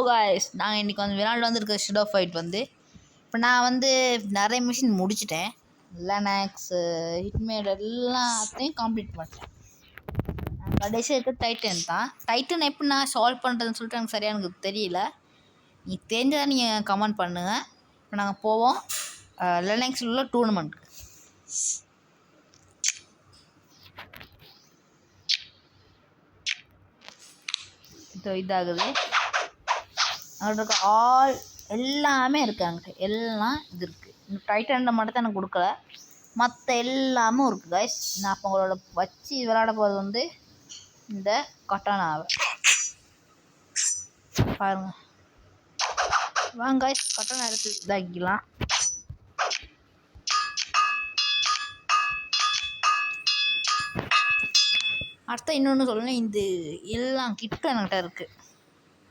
Guys, நாங்கள் இன்றைக்கி வந்து விளையாண்டு வந்துருக்க ஷிடோ ஃபைட் வந்து இப்போ நான் வந்து நிறைய மிஷின் முடிச்சிட்டேன். லினக்ஸு ஹிட்மேட் எல்லாத்தையும் கம்ப்ளீட் பண்ணிட்டேன். கடைசி இருக்க டைட்டன் தான். டைட்டன் எப்படி நான் சால்வ் பண்ணுறதுன்னு சொல்லிட்டு எனக்கு சரியாக எனக்கு தெரியல. நீ தெரிஞ்சதான் நீங்கள் கமெண்ட் பண்ணுங்கள். இப்போ நாங்கள் போவோம் லினக்ஸில் உள்ள டூர்னமெண்ட்க்கு. இதாகுது அங்கிட்ட இருக்க ஆல் எல்லாமே இருக்குது. அங்கிட்ட எல்லாம் இது இருக்குது. இந்த டைட்டன் மட்டும் தான் எனக்கு கொடுக்கல, மற்ற எல்லாமும் இருக்குது கைஸ். நான் அப்போ உங்களோட வச்சு விளையாட போகிறது வந்து இந்த கட்டானாவை பாருங்க. வாங்க கைஸ், கட்டானா எடுத்து இதாக்கிக்கலாம். அடுத்த இன்னொன்று சொல்லணும், இந்த எல்லாம் கிட்டும் என்கிட்ட இருக்குது.